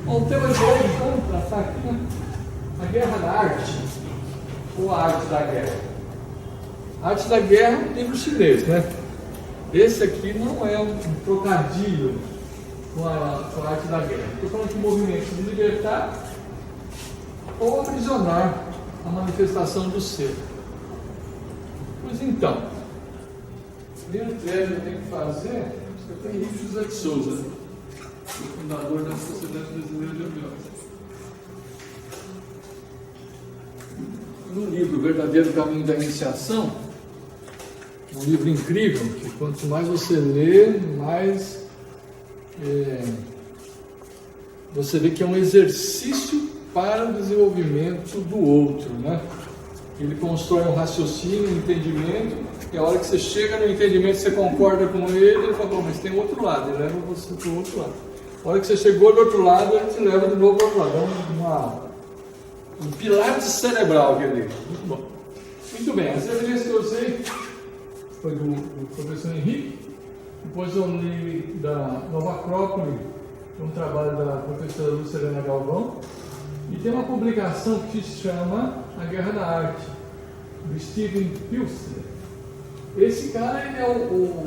Bom, o tema de hoje, vamos tratar aqui, né? A guerra da arte, ou a arte da guerra. A arte da guerra é um livro chinês, né? Esse aqui não é um trocadilho com a arte da guerra. Estou falando que o movimento de libertar ou aprisionar a manifestação do ser. Pois então, o primeiro teste que eu tenho que fazer, eu tenho Henrique José de Souza, o fundador da Sociedade Brasileira de Homeópata. No livro Verdadeiro Caminho da Iniciação, um livro incrível, que quanto mais você lê, mais você vê que é um exercício para o desenvolvimento do outro, né? Ele constrói um raciocínio, um entendimento, e a hora que você chega no entendimento, você concorda com ele fala, bom, mas tem outro lado, ele leva você para o outro lado. A hora que você chegou do outro lado, ele te leva de novo para o outro lado. É um pilates cerebral que ele diz. Muito bom. Muito bem, as evidências que eu usei foi do professor Henrique, depois eu li da Nova Acrópole, um trabalho da professora Luciana Galvão, e tem uma publicação que se chama A Guerra da Arte, do Steven Pilsner. Esse cara ele é o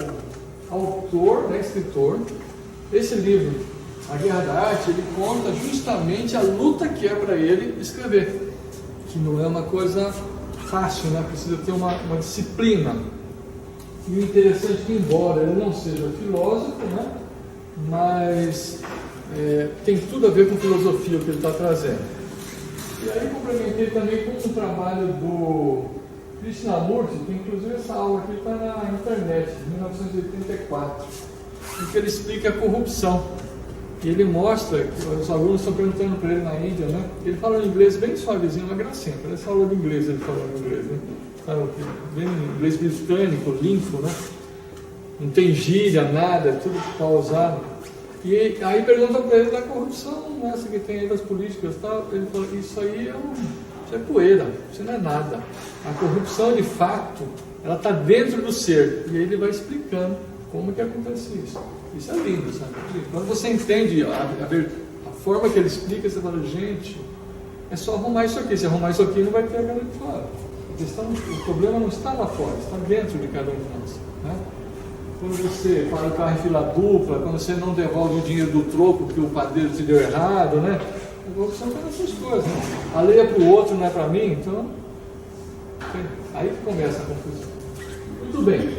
autor, né, escritor. Esse livro, A Guerra da Arte, ele conta justamente a luta que é para ele escrever, que não é uma coisa fácil, né? Precisa ter uma disciplina. E o interessante é que, embora ele não seja filósofo, né, mas tem tudo a ver com filosofia o que ele está trazendo. E aí complementei também com um trabalho do Krishnamurti, que inclusive essa aula aqui está na internet, de 1984, em que ele explica a corrupção. E ele mostra, que os alunos estão perguntando para ele na Índia, né? Ele fala em inglês bem suavezinho, uma gracinha, parece aula de inglês ele falando em inglês, né? Bem inglês britânico, limpo, né? Não tem gíria, nada, tudo pausado. E aí pergunta para ele da corrupção, essa que tem aí das políticas e tal. Ele fala, isso aí isso é poeira, isso não é nada. A corrupção, de fato, ela está dentro do ser. E aí ele vai explicando como que acontece isso. Isso é lindo, sabe? Quando você entende a forma que ele explica, você fala, gente, é só arrumar isso aqui. Se arrumar isso aqui, não vai ter a cara de fora. O problema não está lá fora, está dentro de cada um de nós, né? Quando você para o carro em fila dupla, quando você não devolve o dinheiro do troco que o padeiro te deu errado, né? A corrupção está nessas coisas, né? A lei é para o outro, não é para mim, então aí que começa a confusão. Muito bem,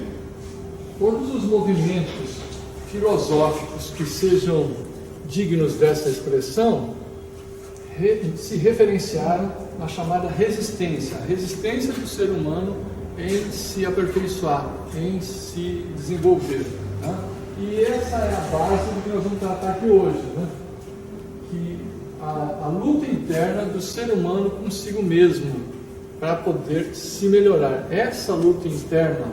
todos os movimentos filosóficos que sejam dignos dessa expressão se referenciaram na chamada resistência, a resistência do ser humano em se aperfeiçoar, em se desenvolver, né? E essa é a base do que nós vamos tratar aqui hoje, né? Que a luta interna do ser humano consigo mesmo para poder se melhorar. Essa luta interna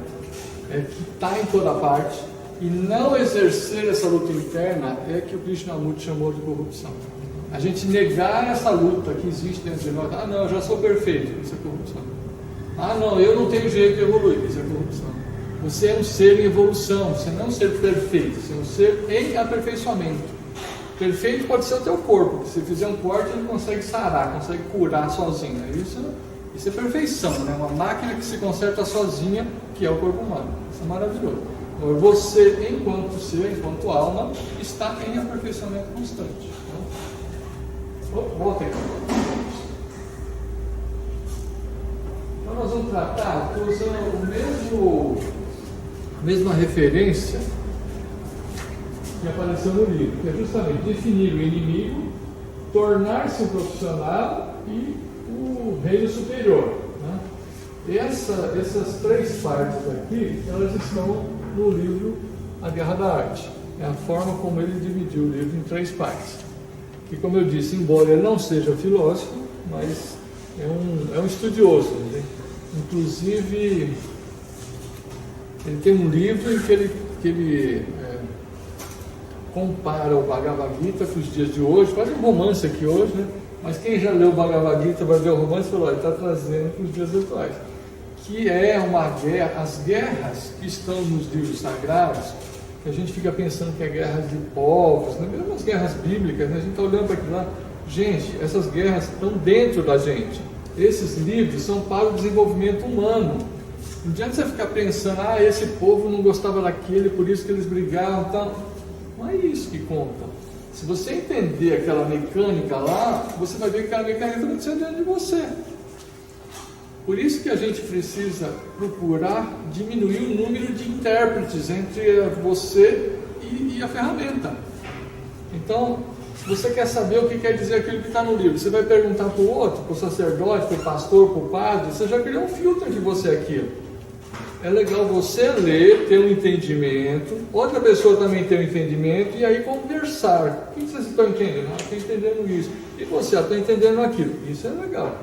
que está em toda parte, e não exercer essa luta interna é que o Krishnamurti chamou de corrupção. A gente negar essa luta que existe dentro de nós. Ah, não, eu já sou perfeito, isso é corrupção. Ah, não, eu não tenho jeito de evoluir, isso é corrupção. Você é um ser em evolução, você não é um ser perfeito, você é um ser em aperfeiçoamento. Perfeito pode ser o teu corpo, se fizer um corte ele consegue sarar, consegue curar sozinho. Isso é perfeição, né? Uma máquina que se conserta sozinha, que é o corpo humano. Isso é maravilhoso. Agora, você, enquanto ser, enquanto alma, está em aperfeiçoamento constante. Volta aqui. Então nós vamos tratar, estou usando a mesma referência que apareceu no livro, que é justamente definir o inimigo, tornar-se um profissional e o reino superior, né? Essas três partes aqui, elas estão no livro A Guerra da Arte. É a forma como ele dividiu o livro em três partes. Que, como eu disse, embora ele não seja filósofo, mas é um estudioso, né? Inclusive, ele tem um livro em que ele compara o Bhagavad Gita com os dias de hoje, faz um romance aqui hoje, né? Mas quem já leu o Bhagavad Gita vai ver o romance e falou, ele está trazendo para os dias atuais, que é uma guerra, as guerras que estão nos livros sagrados, que a gente fica pensando que é guerras de povos, né? Mesmo as guerras bíblicas, né? A gente está olhando para aquilo lá. Gente, essas guerras estão dentro da gente. Esses livros são para o desenvolvimento humano. Não adianta você ficar pensando, esse povo não gostava daquele, por isso que eles brigavam e tal. Não é isso que conta. Se você entender aquela mecânica lá, você vai ver que aquela mecânica está acontecendo dentro de você. Por isso que a gente precisa procurar diminuir o número de intérpretes entre você e a ferramenta. Então, se você quer saber o que quer dizer aquilo que está no livro, você vai perguntar para o outro, para o sacerdote, para o pastor, para o padre, você já criou um filtro de você aqui. É legal você ler, ter um entendimento, outra pessoa também ter um entendimento, e aí conversar. O que vocês estão entendendo? Estou entendendo isso. E você, estou entendendo aquilo. Isso é legal.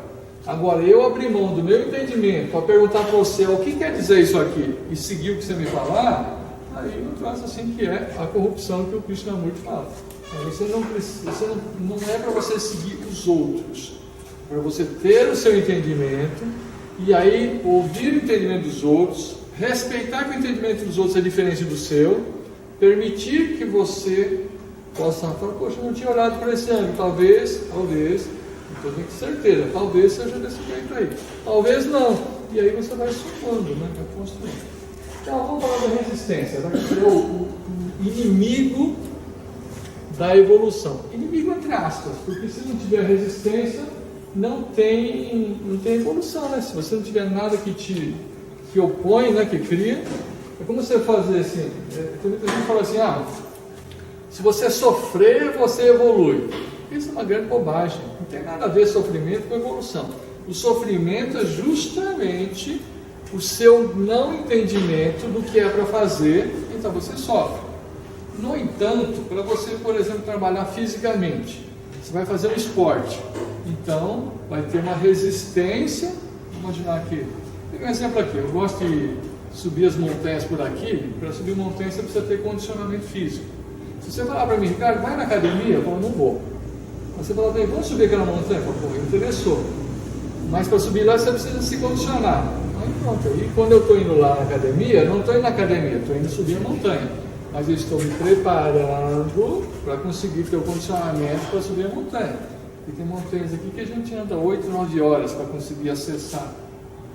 Agora, eu abrir mão do meu entendimento para perguntar para você o que quer dizer isso aqui, e seguir o que você me falar, aí eu traço assim que é a corrupção que o Krishnamurti fala. Você não é para você seguir os outros, é para você ter o seu entendimento, e aí ouvir o entendimento dos outros, respeitar que o entendimento dos outros é diferente do seu, permitir que você possa falar, poxa, eu não tinha olhado para esse ângulo, talvez, não estou com certeza, talvez seja desse jeito aí, talvez não, e aí você vai somando, né? Vai construindo. Então vamos falar da resistência, né? Que é o inimigo da evolução, inimigo entre aspas, porque se não tiver resistência, não tem evolução, né? Se você não tiver nada que opõe, né? Que cria, é como você fazer assim, muita gente fala assim, se você sofrer, você evolui. Isso é uma grande bobagem, não tem nada a ver sofrimento com evolução. O sofrimento é justamente o seu não entendimento do que é para fazer, então você sofre. No entanto, para você, por exemplo, trabalhar fisicamente, você vai fazer um esporte, então vai ter uma resistência. Vamos imaginar aqui, vou pegar um exemplo aqui, eu gosto de subir as montanhas por aqui. Para subir montanha você precisa ter condicionamento físico. Se você falar para mim, Ricardo, vai na academia, eu falo, não vou. Você fala, vamos subir aquela montanha? Eu falo, interessou, mas para subir lá você precisa se condicionar. Aí pronto, e quando eu estou indo lá na academia, não estou indo na academia, estou indo subir a montanha, mas eu estou me preparando para conseguir ter o condicionamento para subir a montanha. E tem montanhas aqui que a gente anda 8, 9 horas para conseguir acessar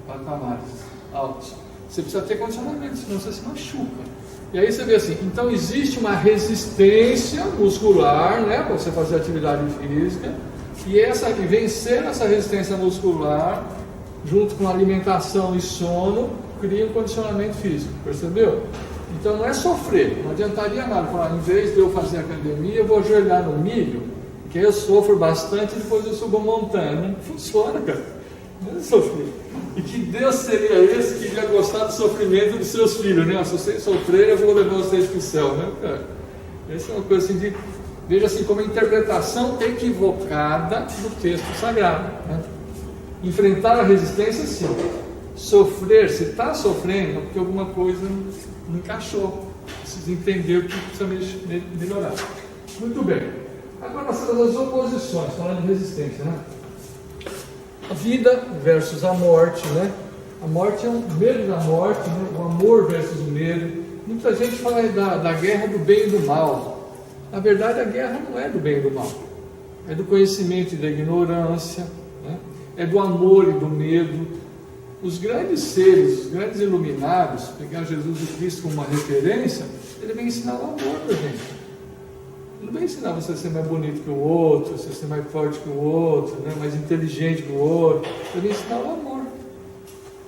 patamares altos. Você precisa ter condicionamento, senão você se machuca. E aí você vê assim, então existe uma resistência muscular, né, para você fazer atividade física, e vencer essa resistência muscular, junto com alimentação e sono, cria um condicionamento físico, percebeu? Então não é sofrer, não adiantaria nada falar, em vez de eu fazer academia, eu vou ajoelhar no milho, que eu sofro bastante e depois eu subo a montanha. Não funciona, cara. Não é sofrer. E que Deus seria esse que ia gostar do sofrimento dos seus filhos, né? Se vocês sofrerem, eu vou levar vocês para o céu, né, cara? Essa é uma coisa assim de, veja assim, como a interpretação equivocada do texto sagrado, né? Enfrentar a resistência, sim. Sofrer, se está sofrendo, é porque alguma coisa não encaixou. Precisa entender o que precisa melhorar. Muito bem. Agora nós temos as oposições, falando de resistência, né? A vida versus a morte, né? A morte é o medo da morte, né? O amor versus o medo. Muita gente fala da guerra do bem e do mal. Na verdade, a guerra não é do bem e do mal. É do conhecimento e da ignorância, né? É do amor e do medo. Os grandes seres, os grandes iluminados, pegar Jesus Cristo como uma referência, ele vem ensinar o amor para a gente. Ele não vai ensinar você a ser mais bonito que o outro, você a ser mais forte que o outro, né? Mais inteligente que o outro. Ele vai ensinar o amor.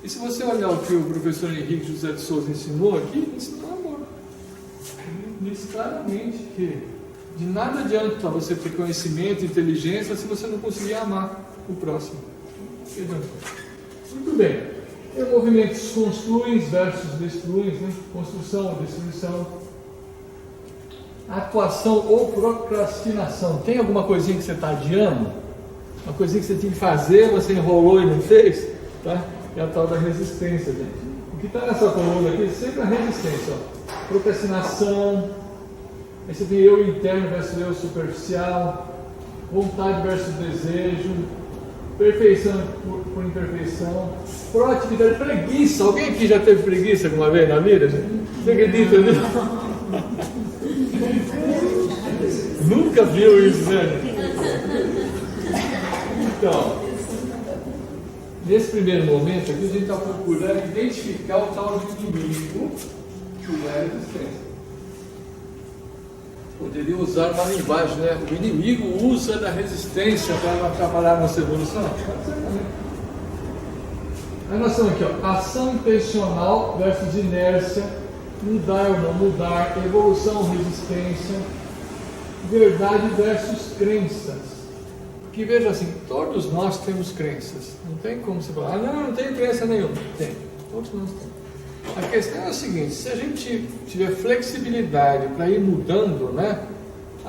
E se você olhar o que o professor Henrique José de Souza ensinou aqui, ele ensinou o amor. Ele diz claramente que de nada adianta você ter conhecimento, inteligência, se você não conseguir amar o próximo. Muito bem. Tem movimentos construem versus destruem, né? Construção ou destruição. Atuação ou procrastinação. Tem alguma coisinha que você está adiando? Uma coisinha que você tinha que fazer, você enrolou e não fez? Tá? É a tal da resistência, gente. O que está nessa coluna aqui é sempre a resistência. Ó. Procrastinação. Aí você tem eu interno versus eu superficial. Vontade versus desejo. Perfeição por imperfeição. Proatividade, preguiça. Alguém aqui já teve preguiça alguma vez na vida? Você acredita nisso? nunca viu isso, né? Então, nesse primeiro momento aqui, a gente está procurando identificar o tal de inimigo que é a resistência. Poderia usar uma linguagem, né? O inimigo usa da resistência para atrapalhar a nossa evolução. Aí nós estamos aqui, ó, ação intencional versus inércia, mudar ou não mudar, evolução, resistência, verdade versus crenças. Que veja assim, todos nós temos crenças. Não tem como você falar, não tenho crença nenhuma. Tem, todos nós temos. A questão é a seguinte, se a gente tiver flexibilidade para ir mudando, né?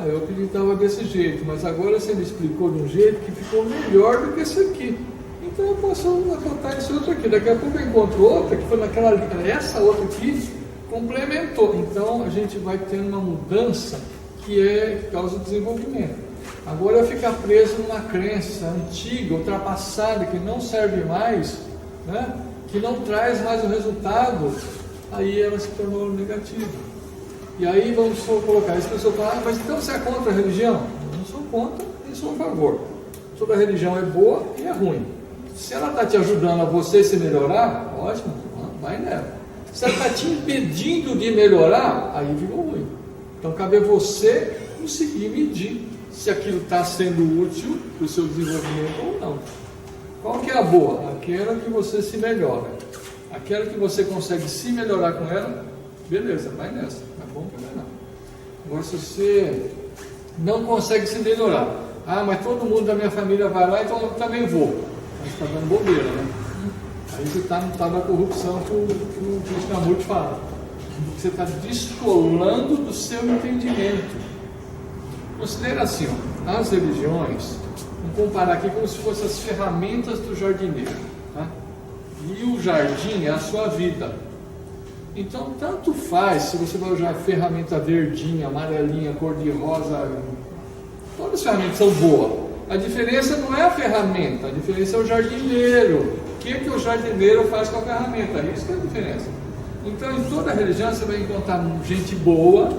Eu acreditava desse jeito, mas agora você me explicou de um jeito que ficou melhor do que esse aqui. Então eu posso adotar esse outro aqui. Daqui a pouco eu encontro outra, que foi naquela linha, essa outra aqui complementou. Então a gente vai tendo uma mudança que é causa do desenvolvimento. Agora eu ficar preso numa crença antiga, ultrapassada, que não serve mais, né? Que não traz mais o resultado, aí ela se tornou negativa. E aí vamos colocar, as pessoas falam, mas então você é contra a religião? Eu não sou contra, eu sou a favor. Toda religião é boa e é ruim. Se ela está te ajudando a você se melhorar, ótimo, vai nela. Se ela está te impedindo de melhorar, aí ficou ruim. Então cabe a você conseguir medir se aquilo está sendo útil para o seu desenvolvimento ou não. Qual que é a boa? Aquela que você se melhora. Aquela que você consegue se melhorar com ela, beleza, vai nessa. É bom que vai não. Agora se você não consegue se melhorar, mas todo mundo da minha família vai lá, então eu também vou. Mas está dando bobeira, né? Aí você está no tal da corrupção que o Krishnamurti fala. Você está descolando do seu entendimento. Considera assim, ó, as religiões, vamos comparar aqui como se fossem as ferramentas do jardineiro, tá? E o jardim é a sua vida. Então, tanto faz se você vai usar a ferramenta verdinha, amarelinha, cor-de-rosa, todas as ferramentas são boas. A diferença não é a ferramenta, a diferença é o jardineiro. O que o jardineiro faz com a ferramenta? Isso que é a diferença. Então, em toda religião você vai encontrar gente boa,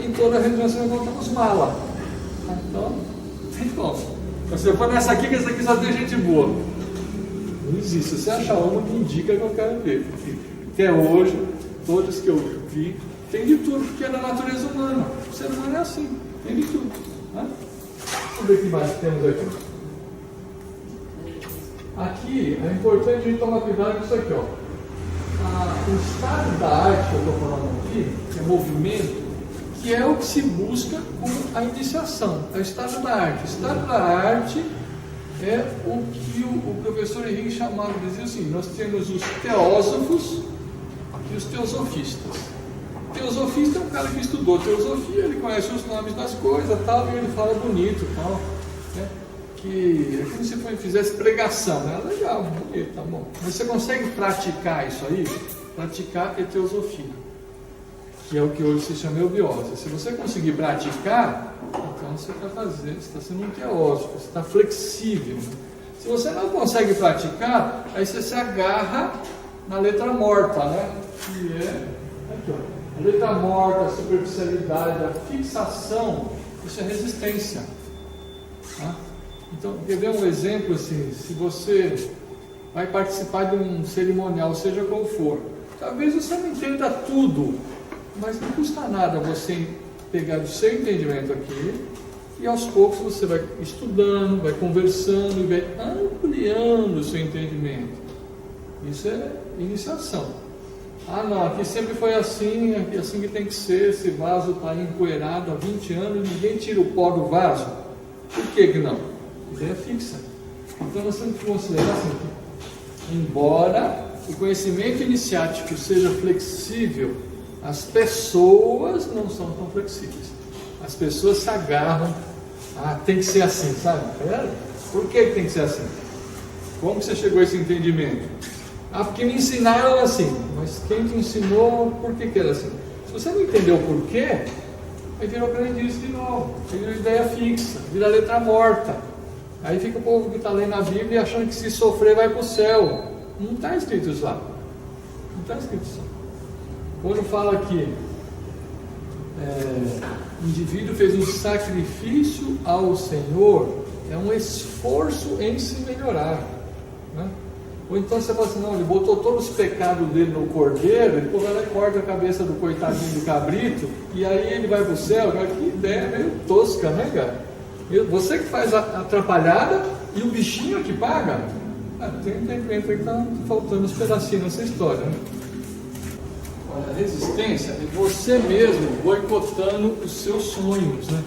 em toda religião você vai encontrar os malas. Então, tem como. Se eu for nessa aqui, que essa aqui só tem gente boa. Não existe. Se você achar uma, me indica que eu quero ver. Até hoje, todas que eu vi, tem de tudo, porque é da natureza humana. O ser humano é assim, tem de tudo. Né? Vamos ver o que mais temos aqui. Aqui é importante a gente tomar cuidado com isso aqui, ó. O estado da arte que eu estou falando aqui, que é movimento, que é o que se busca com a iniciação, é o estado da arte. O estado da arte é o que o professor Henrique chamava, dizia assim, nós temos os teósofos e os teosofistas. O teosofista é um cara que estudou teosofia, ele conhece os nomes das coisas, tal, e ele fala bonito, tal, né? Que é como se fizesse pregação, né? Legal, bonito, tá bom. Mas você consegue praticar isso aí? Praticar é teosofia, que é o que hoje se chama eubiose. Se você conseguir praticar, então você está fazendo, você está sendo um teósofo, você está flexível. Se você não consegue praticar, aí você se agarra na letra morta, né? Que é aqui, ó. A letra morta, a superficialidade, a fixação, isso é resistência. Tá? Então, quer ver um exemplo assim? Se você vai participar de um cerimonial, seja qual for, talvez você não entenda tudo, mas não custa nada você pegar o seu entendimento aqui e aos poucos você vai estudando, vai conversando e vai ampliando o seu entendimento. Isso é iniciação. Não, aqui sempre foi assim, aqui assim que tem que ser, esse vaso está empoeirado há 20 anos, ninguém tira o pó do vaso. Por que não? Ideia fixa. Então nós temos que considerar assim, que, embora o conhecimento iniciático seja flexível, as pessoas não são tão flexíveis. As pessoas se agarram, tem que ser assim, sabe? Por que tem que ser assim? Como você chegou a esse entendimento? Porque me ensinaram assim, mas quem te ensinou, por que era assim? Se você não entendeu o porquê, aí virou crendice de novo, aí virou ideia fixa, vira letra morta. Aí fica o povo que está lendo a Bíblia achando que se sofrer vai para o céu. Não está escrito isso lá. Não está escrito isso. Quando fala aqui, O indivíduo fez um sacrifício ao Senhor, é um esforço em se melhorar, né? Ou então você fala assim, não, ele botou todos os pecados dele no cordeiro, ele vai lá e corta a cabeça do coitadinho do cabrito, e aí ele vai para o céu. Cara, que ideia meio tosca, né, cara? Você que faz a atrapalhada e o bichinho que paga. Tem entendimento aí que está faltando uns pedacinhos nessa história, né? Olha, a resistência é você mesmo boicotando os seus sonhos, né?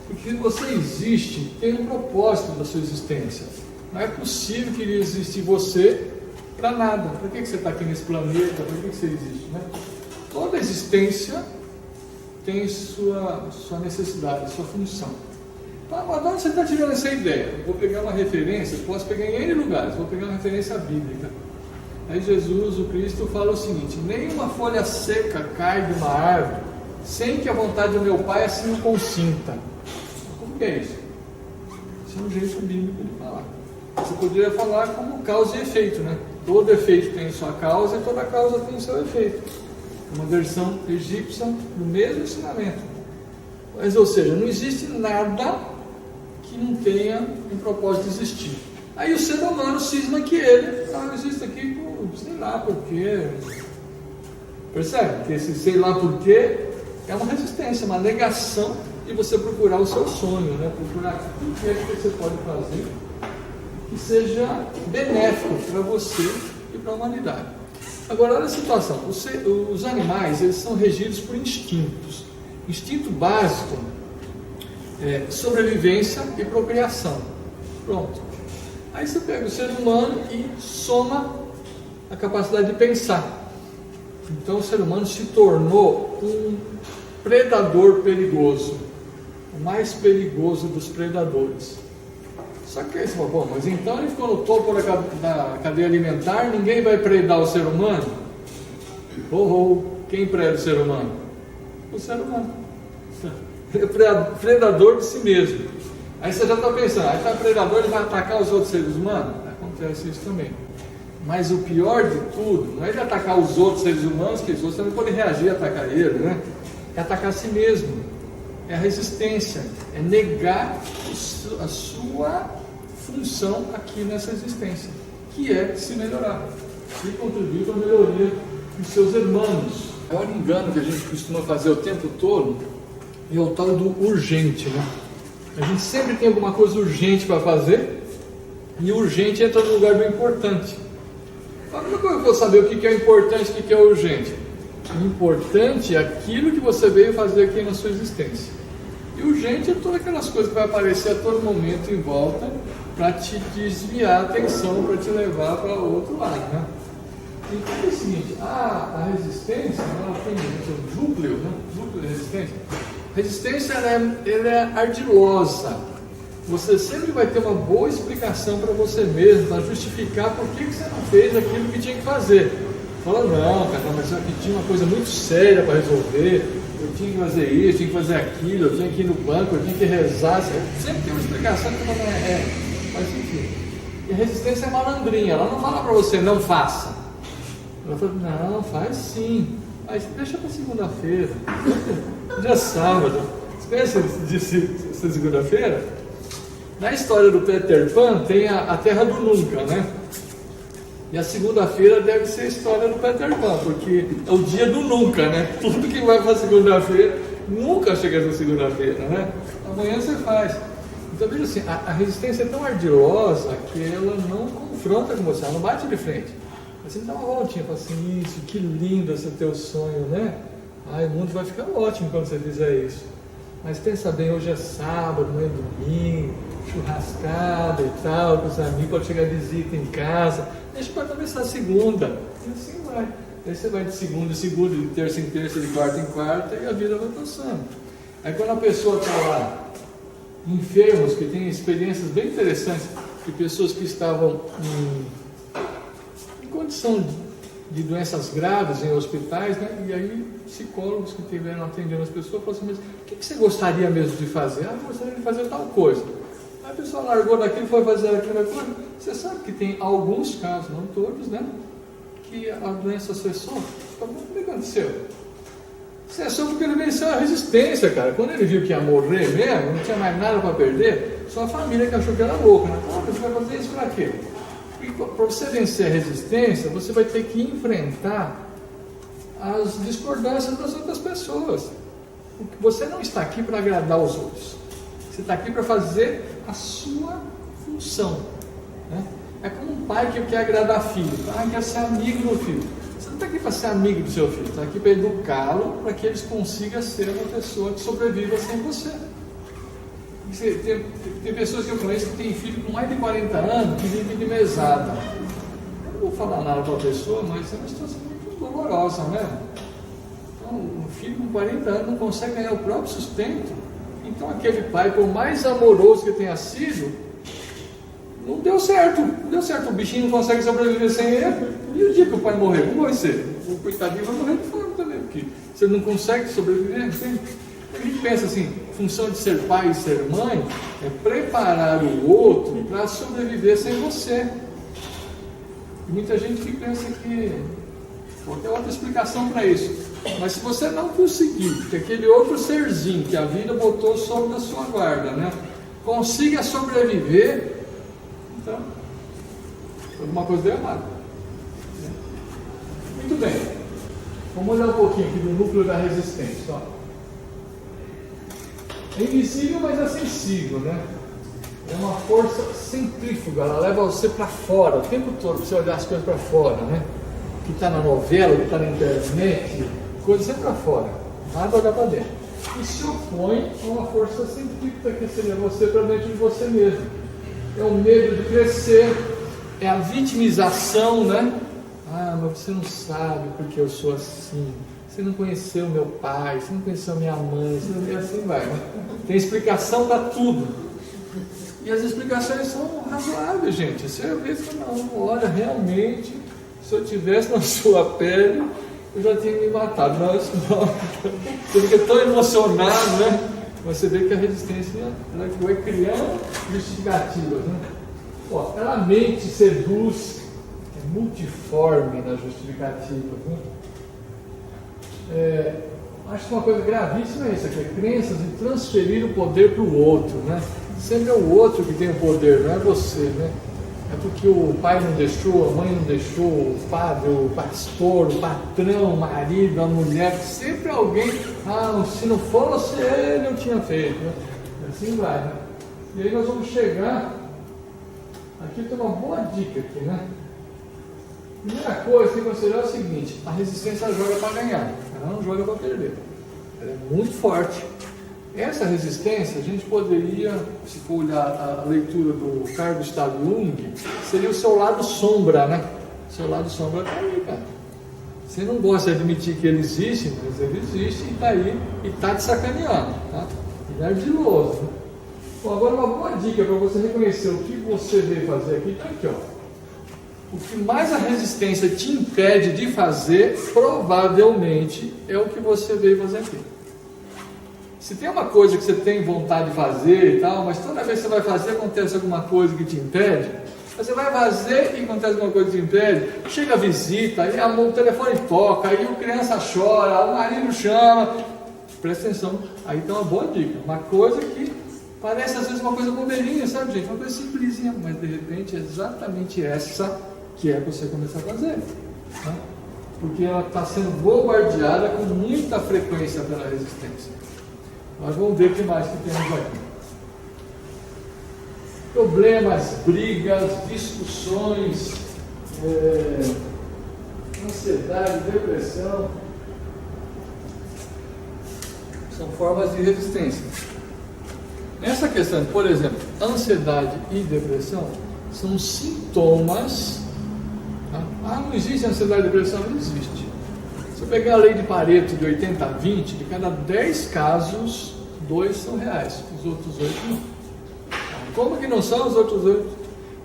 Porque você existe, tem um propósito da sua existência. Não é possível que existir você para nada. Por que você está aqui nesse planeta? Por que você existe, né? Toda existência tem sua necessidade, sua função. Então, mas de onde você está tirando essa ideia? Eu vou pegar uma referência, posso pegar em N lugares, vou pegar uma referência bíblica. Aí Jesus, o Cristo, fala o seguinte: nenhuma folha seca cai de uma árvore sem que a vontade do meu Pai assim o consinta. Como que é isso? Isso é um jeito bíblico de falar. Você poderia falar como causa e efeito, né? Todo efeito tem sua causa e toda causa tem seu efeito. Uma versão egípcia do mesmo ensinamento. Mas, ou seja, não existe nada que não tenha um propósito de existir. Aí o ser humano cisma que ele não existe aqui por sei lá por quê. Percebe? Que esse sei lá por quê é uma resistência, uma negação de você procurar o seu sonho, né? Procurar o que é que você pode fazer que seja benéfico para você e para a humanidade. Agora, olha a situação. Os animais, eles são regidos por instintos. Instinto básico é sobrevivência e procriação. Pronto. Aí você pega o ser humano e soma a capacidade de pensar. Então o ser humano se tornou um predador perigoso, o mais perigoso dos predadores. Só que aí você fala, bom, mas então ele ficou no topo da cadeia alimentar, ninguém vai predar o ser humano? Quem preda o ser humano? O ser humano. Ele é predador de si mesmo. Aí você já está pensando, aí está predador, ele vai atacar os outros seres humanos? Acontece isso também. Mas o pior de tudo, não é de atacar os outros seres humanos, que os outros também podem reagir a atacar ele, né? É atacar a si mesmo. É a resistência, é negar a sua função aqui nessa existência, que é se melhorar e contribuir para a melhoria dos seus irmãos. É um engano que a gente costuma fazer o tempo todo, é o tal do urgente, né? A gente sempre tem alguma coisa urgente para fazer, e o urgente entra no lugar do importante. Como é que eu vou saber o que é importante e o que é urgente? O importante é aquilo que você veio fazer aqui na sua existência. E urgente é todas aquelas coisas que vai aparecer a todo momento em volta para te desviar a atenção, para te levar para o outro lado, né? Então é o seguinte, a resistência, ela tem um núcleo, né? Núcleo de resistência. A resistência ela é ardilosa. Você sempre vai ter uma boa explicação para você mesmo, para justificar por que você não fez aquilo que tinha que fazer. Fala, não, cara, mas aqui tinha uma coisa muito séria para resolver, eu tinha que fazer isso, eu tinha que fazer aquilo, eu tinha que ir no banco, eu tinha que rezar. Sempre tem uma explicação que não faz sentido. E a resistência é malandrinha, ela não fala para você, não faça. Ela fala, não, faz sim. Aí deixa para segunda-feira. Dia sábado. Você conhece essa segunda-feira? Na história do Peter Pan tem a Terra do Nunca, né? E a segunda-feira deve ser a história do Peter Pan, porque é o dia do nunca, né? Tudo que vai para segunda-feira nunca chega essa segunda-feira, né? Amanhã você faz. Então veja assim, a resistência é tão ardilosa que ela não confronta com você, ela não bate de frente. Você dá uma voltinha, fala assim, isso, que lindo esse teu sonho, né? Ai, o mundo vai ficar ótimo quando você fizer isso. Mas pensa bem, hoje é sábado, não é domingo, churrascada e tal, com os amigos, pode chegar visita em casa, deixa para começar a segunda. E assim vai. Aí você vai de segunda em segunda, de terça em terça, de quarta em quarta, e a vida vai passando. Aí quando a pessoa está lá, enfermos, que tem experiências bem interessantes, de pessoas que estavam em condição de doenças graves em hospitais, né? E aí psicólogos que estiveram atendendo as pessoas falaram assim, mas o que você gostaria mesmo de fazer? Eu gostaria de fazer tal coisa. Aí a pessoa largou daquilo e foi fazer aquela coisa. Você sabe que tem alguns casos, não todos, né? Que a doença cessou. O que aconteceu? Isso é só porque ele venceu a resistência, cara. Quando ele viu que ia morrer mesmo, não tinha mais nada para perder, só a família que achou que era louco, né? Ah, você vai fazer isso para quê? E para você vencer a resistência, você vai ter que enfrentar as discordâncias das outras pessoas. Você não está aqui para agradar os outros. Você está aqui para fazer a sua função, né? É como um pai que quer agradar filho. Ah, quer ser amigo do filho. Você não está aqui para ser amigo do seu filho. Está aqui para educá-lo, para que eles consigam ser uma pessoa que sobreviva sem você. Tem pessoas que eu conheço que têm filho com mais de 40 anos que vivem de mesada. Eu não vou falar nada para a pessoa, mas é uma situação muito dolorosa, né? Então, um filho com 40 anos não consegue ganhar o próprio sustento. Então, aquele pai, por mais amoroso que tenha sido, não deu certo. Não deu certo. O bichinho não consegue sobreviver sem ele. E o dia que o pai morrer, como vai ser? O coitadinho vai morrer de fome também, porque você não consegue sobreviver. Entende? A gente pensa assim, a função de ser pai e ser mãe é preparar o outro para sobreviver sem você. E muita gente que pensa que tem outra explicação para isso. Mas se você não conseguir que aquele outro serzinho que a vida botou sob a sua guarda, né, consiga sobreviver, então alguma coisa deu errado. Muito bem. Vamos olhar um pouquinho aqui do núcleo da resistência. Ó. É invisível, mas é sensível, né? É uma força centrífuga, ela leva você para fora, o tempo todo, para você olhar as coisas para fora, né? O que está na novela, o que está na internet, coisa sempre para fora, nada olhar para dentro. E se opõe a uma força centrífuga que seria você para dentro de você mesmo. É o medo de crescer, é a vitimização, né? Ah, mas você não sabe porque eu sou assim. Você não conheceu meu pai, você não conheceu minha mãe, você não... E assim vai, né? Tem explicação para tudo. E as explicações são razoáveis, gente. Você vê que não, olha, realmente, se eu tivesse na sua pele, eu já tinha me matado. Não, isso não. Você fica tão emocionado, né? Você vê que a resistência ela vai criando justificativas, né? Ó, ela mente, seduz, é multiforme nas justificativas, né? Acho que uma coisa gravíssima é isso aqui, é crenças de transferir o poder para o outro, né? Sempre é o outro que tem o poder, não é você, né? É porque o pai não deixou, a mãe não deixou, o padre, o pastor, o patrão, o marido, a mulher, sempre alguém, se não fosse ele eu tinha feito, né? Assim vai, né? E aí nós vamos chegar, aqui tem uma boa dica aqui, né? Primeira coisa que tem que considerar é o seguinte: a resistência joga para ganhar, ela não joga para perder. Ela é muito forte. Essa resistência, a gente poderia, se for olhar a leitura do Carl Gustav Jung, seria o seu lado sombra, né? O seu lado sombra está aí, cara. Você não gosta de admitir que ele existe, mas ele existe e está aí e está te sacaneando, tá? Ele é ardiloso. Né? Bom, agora uma boa dica para você reconhecer o que você veio fazer aqui, está aqui, ó. O que mais a resistência te impede de fazer, provavelmente, é o que você veio fazer aqui. Se tem uma coisa que você tem vontade de fazer e tal, mas toda vez que você vai fazer, acontece alguma coisa que te impede, você vai fazer e acontece alguma coisa que te impede, chega a visita, aí o telefone toca, aí a criança chora, o marido chama, presta atenção, aí tem uma boa dica, uma coisa que parece às vezes uma coisa bobeirinha, sabe, gente, uma coisa simplesinha, mas de repente é exatamente essa que é para você começar a fazer, né? Porque ela está sendo bombardeada com muita frequência pela resistência. Nós vamos ver o que mais que temos aqui. Problemas, brigas, discussões, ansiedade, depressão, são formas de resistência. Nessa questão, por exemplo, ansiedade e depressão são sintomas. Não existe ansiedade e depressão? Não existe. Se eu pegar a lei de Pareto de 80-20, de cada 10 casos, 2 são reais, os outros 8 não. Como que não são os outros 8?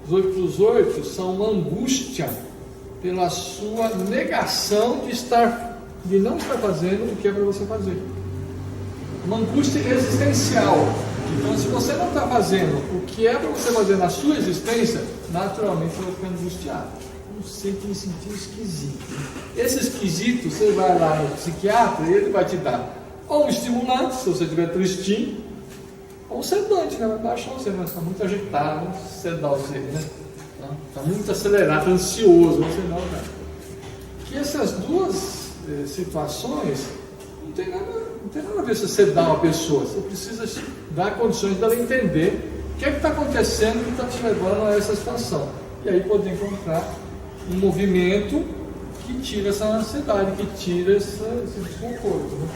Os outros 8 são uma angústia pela sua negação de não estar fazendo o que é para você fazer. Uma angústia existencial. Então, se você não está fazendo o que é para você fazer na sua existência, naturalmente você vai ficar angustiado. não sei, tem sentido esquisito. Esse esquisito, você vai lá no psiquiatra e ele vai te dar ou um estimulante, se você estiver tristinho, ou um sedante, né? Vai baixar você, mas está muito agitado, vamos sedar você, né? Está muito acelerado, está ansioso, você não, né? Que essas duas situações não tem nada a ver se você dá uma pessoa, você precisa dar condições dela entender o que é que está acontecendo que está te levando a essa situação. E aí poder encontrar um movimento que tira essa ansiedade, que tira esse desconforto. Né?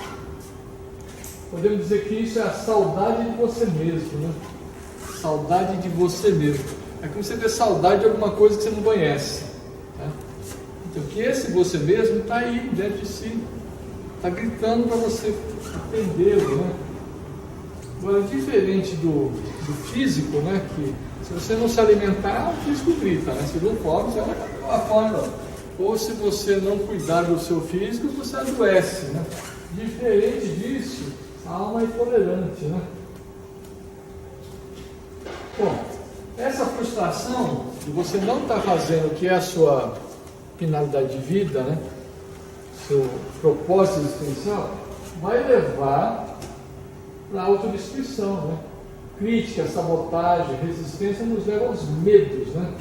Podemos dizer que isso é a saudade de você mesmo. Né? Saudade de você mesmo. É como você ter saudade de alguma coisa que você não conhece. Tá? Então, que esse você mesmo está aí dentro de si. Está gritando para você atendê-lo. Né? Agora, diferente do físico, né? Que se você não se alimentar, o físico grita. Né? Se não come, você vai ficar lá fora. Ou se você não cuidar do seu físico, você adoece. Né? Diferente disso, a alma é intolerante. Né? Bom, essa frustração de você não estar fazendo o que é a sua finalidade de vida, né? Seu propósito existencial, vai levar para a autodestruição. Né? Crítica, sabotagem, resistência nos levam aos medos. Né?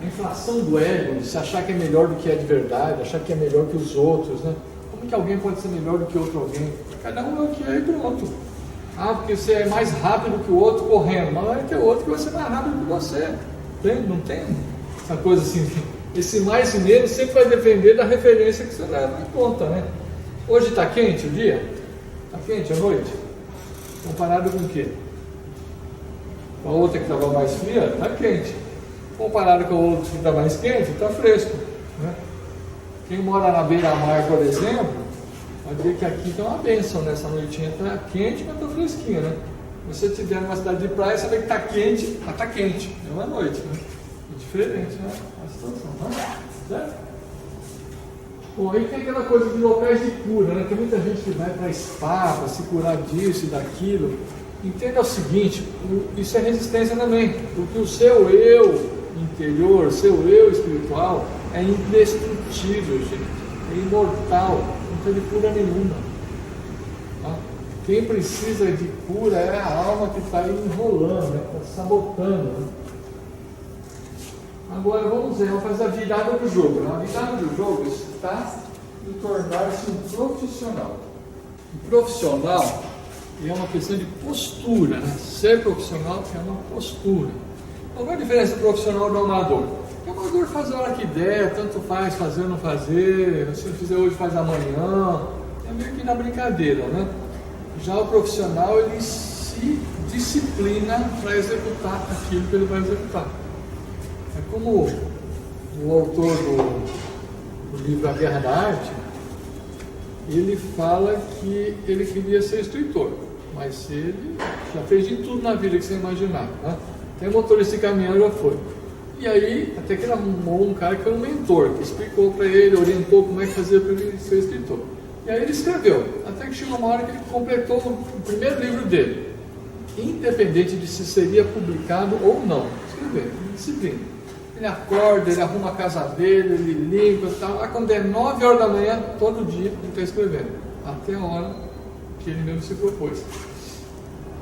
A inflação do ego, de se achar que é melhor do que é de verdade, achar que é melhor que os outros. Né? Como que alguém pode ser melhor do que outro alguém? Cada um é o que é e pronto. Ah, porque você é mais rápido que o outro correndo. Mas não é que o outro que vai ser mais rápido que você. Não tem essa coisa assim. Esse mais e menos sempre vai depender da referência que você leva em conta. Né? Hoje está quente o dia? Está quente a noite? Comparado com o quê? Com a outra que estava mais fria, está quente. Comparado com a outra que está mais quente, está fresco. Né? Quem mora na beira-mar, por exemplo, vai ver que aqui está uma bênção nessa noitinha. Está quente, mas está fresquinho. Né? Se você estiver numa cidade de praia, você vê que está quente, mas está quente. É uma noite. Né? É diferente, né? A situação. Né? Certo? Bom, aí tem aquela coisa de locais de cura, né? Tem muita gente que vai para spa, para se curar disso e daquilo. Entenda o seguinte, isso é resistência também, porque o seu eu interior, seu eu espiritual é indestrutível, gente, é imortal, não tem cura nenhuma. Tá? Quem precisa de cura é a alma que está enrolando, né? Está sabotando. Né? Agora vamos ver, vamos fazer a virada do jogo. Né? A virada do jogo está em tornar-se um profissional. Um profissional é uma questão de postura. Né? Ser profissional é uma postura. Qual é a diferença do profissional do amador? O amador faz a hora que der, tanto faz fazer ou não fazer, se não fizer hoje faz amanhã, é meio que na brincadeira. Né? Já o profissional, ele se disciplina para executar aquilo que ele vai executar. É como o autor do livro A Guerra da Arte, ele fala que ele queria ser escritor, mas ele já fez de tudo na vida que você imaginar. Né? Até motorista de caminhão já foi. E aí, até que ele arrumou um cara que foi um mentor, que explicou para ele, orientou como é que fazia para ele ser escritor. E aí ele escreveu, até que chegou uma hora que ele completou o primeiro livro dele, independente de se seria publicado ou não. Escrever, disciplina. Ele acorda, ele arruma a casa dele, ele limpa e tal. Aí quando é 9 horas da manhã, todo dia ele está escrevendo. Até a hora que ele mesmo se propôs.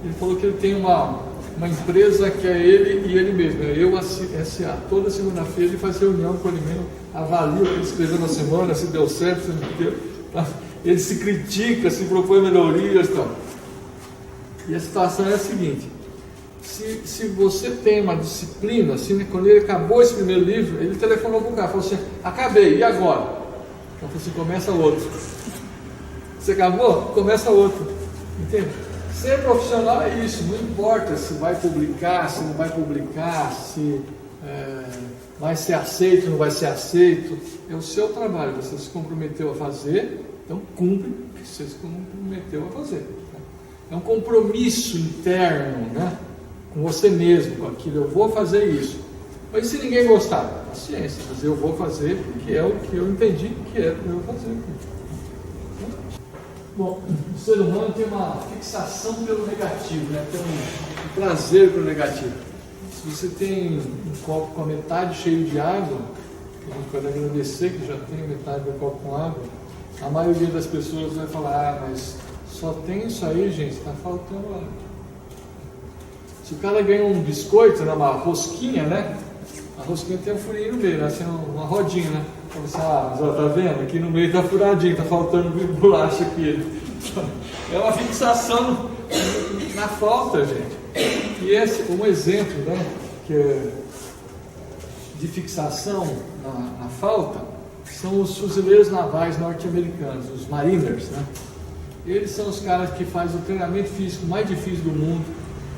Ele falou que ele tem uma empresa que é ele e ele mesmo, é Eu S.A. Toda segunda-feira ele faz reunião com ele mesmo, avalia o que ele escreveu na semana, se deu certo, se não deu. Tá? Ele se critica, se propõe melhorias e tal. E a situação é a seguinte. Se você tem uma disciplina, assim, quando ele acabou esse primeiro livro, ele telefonou para o cara, falou assim, acabei, e agora? Então falou assim, começa outro. Você acabou? Começa outro. Entende? Ser profissional é isso, não importa se vai publicar, se não vai publicar, se vai ser aceito ou não vai ser aceito, é o seu trabalho, você se comprometeu a fazer, então cumpre o que você se comprometeu a fazer. É um compromisso interno, né? Com você mesmo, com aquilo, eu vou fazer isso. Mas se ninguém gostar? Paciência, mas eu vou fazer porque é o que eu entendi que é para eu fazer. Bom, o ser humano tem uma fixação pelo negativo, né? Tem um prazer pelo negativo. Se você tem um copo com a metade cheio de água, a gente pode agradecer que já tem metade do copo com água. A maioria das pessoas vai falar, mas só tem isso aí, gente, está faltando água. Se o cara ganha um biscoito, né, uma rosquinha, né? A rosquinha tem um furinho no meio, né, assim, uma rodinha, né? Então você, mas ó, tá vendo? Aqui no meio tá furadinho, tá faltando bolacha aqui. É uma fixação na falta, gente. E esse, um exemplo, né, que é de fixação na falta, são os fuzileiros navais norte-americanos, os Mariners, né? Eles são os caras que fazem o treinamento físico mais difícil do mundo,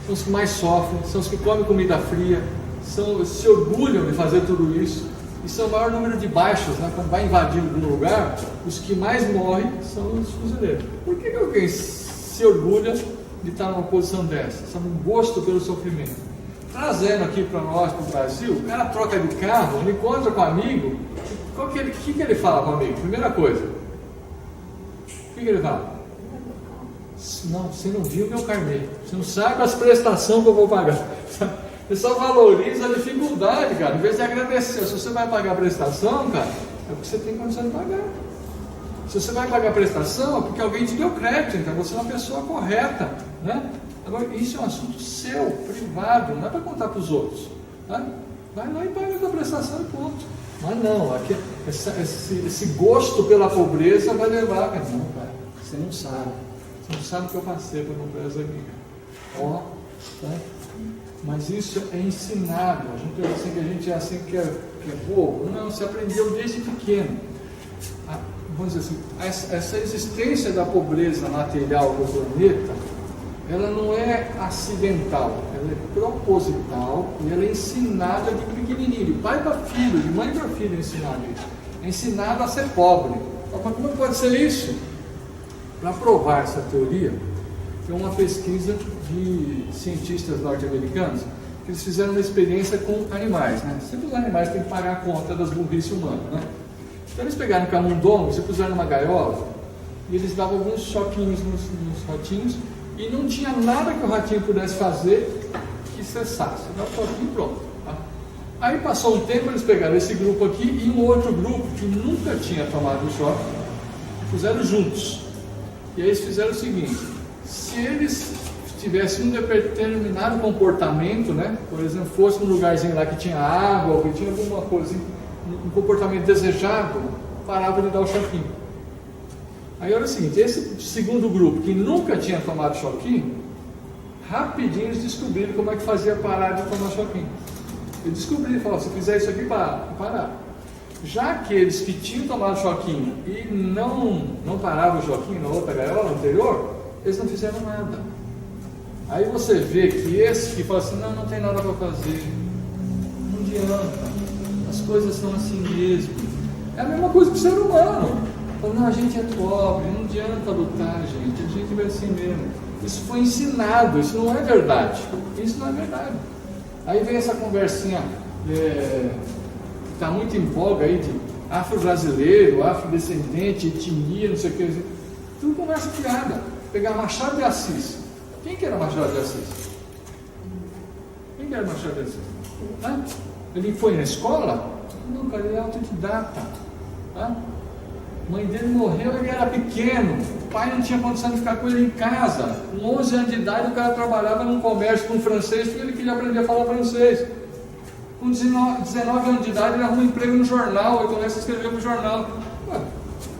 são os que mais sofrem, são os que comem comida fria, se orgulham de fazer tudo isso, e são o maior número de baixos, né? Quando vai invadir algum lugar, os que mais morrem são os fuzileiros. Por que alguém se orgulha de estar numa posição dessa? São um gosto pelo sofrimento. Trazendo aqui para nós, para o Brasil, o cara troca de carro, ele encontra com um amigo, o que ele fala com o amigo? Primeira coisa, o que ele fala? Não, você não viu meu carnê, você não sabe as prestações que eu vou pagar. O pessoal valoriza a dificuldade, cara, em vez de agradecer. Se você vai pagar a prestação, cara, é porque você tem condição de pagar. Se você vai pagar a prestação, é porque alguém te deu crédito, então você é uma pessoa correta, né? Agora, isso é um assunto seu, privado, não é para contar para os outros, tá? Vai lá e paga a tua prestação e ponto. Mas não, aqui, esse gosto pela pobreza vai levar, cara, não, cara, você não sabe o que eu passei para a pobreza aqui, ó, tá? Mas isso é ensinado. A gente pensa assim que a gente é assim que é bobo. Não, você aprendeu desde pequeno. Vamos dizer assim, essa existência da pobreza material do planeta, ela não é acidental, ela é proposital e ela é ensinada de pequenininho, de pai para filho, de mãe para filho, ensinado isso. É ensinado a ser pobre. Mas como pode ser isso? Para provar essa teoria, tem uma pesquisa de cientistas norte-americanos que eles fizeram uma experiência com animais, né? Sempre os animais têm que pagar a conta das burrice humanas, né? Então eles pegaram um camundongo, se puseram numa gaiola e eles davam alguns choquinhos nos ratinhos e não tinha nada que o ratinho pudesse fazer que cessasse. Dava um choquinho e pronto, tá? Aí passou um tempo, eles pegaram esse grupo aqui e um outro grupo que nunca tinha tomado o choque, puseram juntos. E aí eles fizeram o seguinte: se eles tivessem um determinado comportamento, né? Por exemplo, fosse um lugarzinho lá que tinha água, ou que tinha alguma coisa, um comportamento desejado, parava de dar o choquinho. Aí olha o seguinte, esse segundo grupo que nunca tinha tomado choquinho, rapidinho eles descobriram como é que fazia parar de tomar choquinho. Eles descobriram, falaram, se fizer isso aqui, parar. Já aqueles que tinham tomado choquinho e não paravam o choquinho na outra gaiola anterior, eles não fizeram nada. Aí você vê que esse que fala assim, não tem nada para fazer, não adianta, as coisas são assim mesmo. É a mesma coisa que o ser humano. Fala, não, a gente é pobre, não adianta lutar, gente, a gente vai assim mesmo. Isso foi ensinado, isso não é verdade. Isso não é verdade. Aí vem essa conversinha que está muito em voga aí de afro-brasileiro, afrodescendente, etnia, não sei o que. Tudo conversa fiada. Pegar Machado de Assis. Quem que era Machado de Assis? Quem que era Machado de Assis? Ele foi na escola? Não, cara, ele é autodidata. A mãe dele morreu, ele era pequeno. O pai não tinha condição de ficar com ele em casa. Com 11 anos de idade, o cara trabalhava num comércio com francês porque ele queria aprender a falar francês. Com 19 anos de idade, ele arruma um emprego no jornal e começa a escrever para o jornal.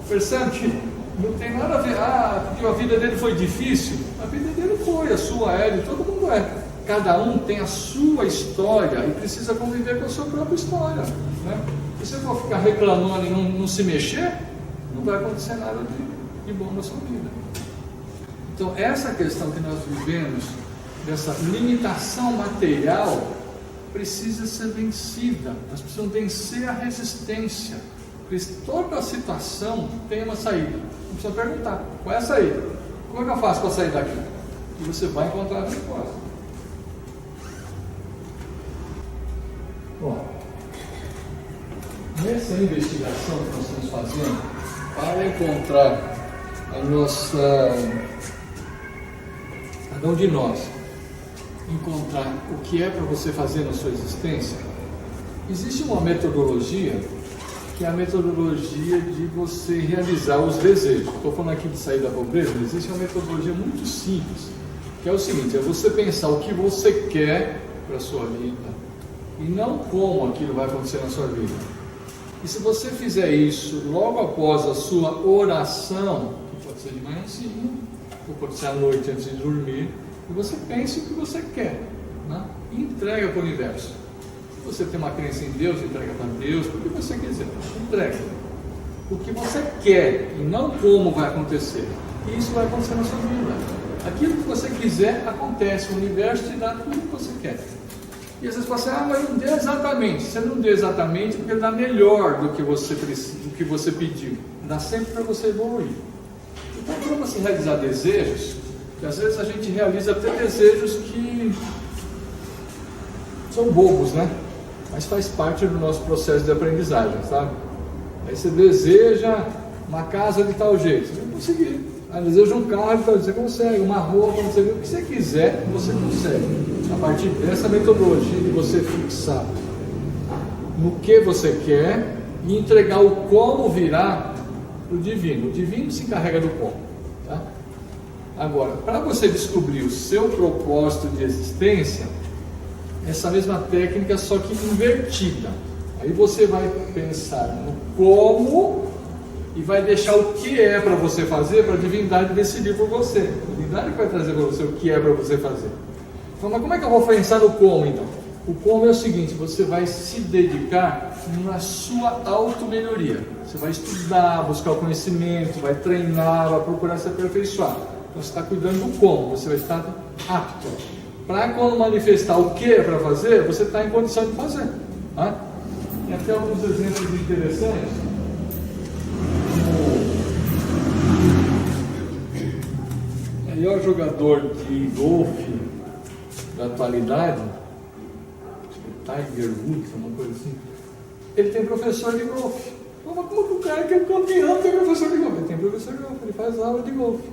Percebe que não tem nada a ver, porque a vida dele foi difícil. A vida dele foi, a sua é, de todo mundo é. Cada um tem a sua história e precisa conviver com a sua própria história, né? Se você for ficar reclamando e não se mexer, não vai acontecer nada de bom na sua vida. Então, essa questão que nós vivemos, dessa limitação material, precisa ser vencida. Nós precisamos vencer a resistência. Porque toda situação tem uma saída. Não precisa perguntar, qual é a saída? Como é que eu faço para sair daqui? E você vai encontrar a resposta. Bom, nessa investigação que nós estamos fazendo, para encontrar a nossa, cada um de nós, encontrar o que é para você fazer na sua existência, existe uma metodologia que é a metodologia de você realizar os desejos. Estou falando aqui de sair da pobreza, mas existe uma metodologia muito simples, que é o seguinte: é você pensar o que você quer para a sua vida e não como aquilo vai acontecer na sua vida. E se você fizer isso logo após a sua oração, que pode ser de manhãzinho, ou pode ser à noite antes de dormir, e você pense o que você quer, né? E entrega para o universo. Se você tem uma crença em Deus, entrega para Deus, o que você quiser, entrega. O que você quer e não como vai acontecer. E isso vai acontecer na sua vida. Aquilo que você quiser acontece, o universo te dá tudo o que você quer. E às vezes você fala assim: mas não deu exatamente. Você não deu exatamente porque ele dá melhor do que você precisa, do que você pediu. Dá sempre para você evoluir. Então, para você realizar desejos, que às vezes a gente realiza até desejos que são bobos, né? Mas faz parte do nosso processo de aprendizagem, sabe? Aí você deseja uma casa de tal jeito, você vai conseguir. Aí deseja um carro de tal jeito, você consegue. Uma roupa, você vê o que você quiser, você consegue. A partir dessa metodologia de você fixar no que você quer e entregar o como virá para o divino. O divino se encarrega do como, tá? Agora, para você descobrir o seu propósito de existência, essa mesma técnica, só que invertida. Aí você vai pensar no como e vai deixar o que é para você fazer para a divindade decidir por você. A divindade vai trazer para você o que é para você fazer. Então, mas como é que eu vou pensar no como então? O como é o seguinte: você vai se dedicar na sua auto-melhoria. Você vai estudar, buscar o conhecimento, vai treinar, vai procurar se aperfeiçoar. Então você está cuidando do como, você vai estar apto. Para quando manifestar o que é para fazer, você está em condição de fazer. Tá? Tem até alguns exemplos interessantes. O melhor jogador de golfe da atualidade, Tiger Woods, uma coisa assim, ele tem professor de golfe. Mas como que o cara que é campeão tem professor de golfe? Ele tem professor de golfe, ele faz aula de golfe.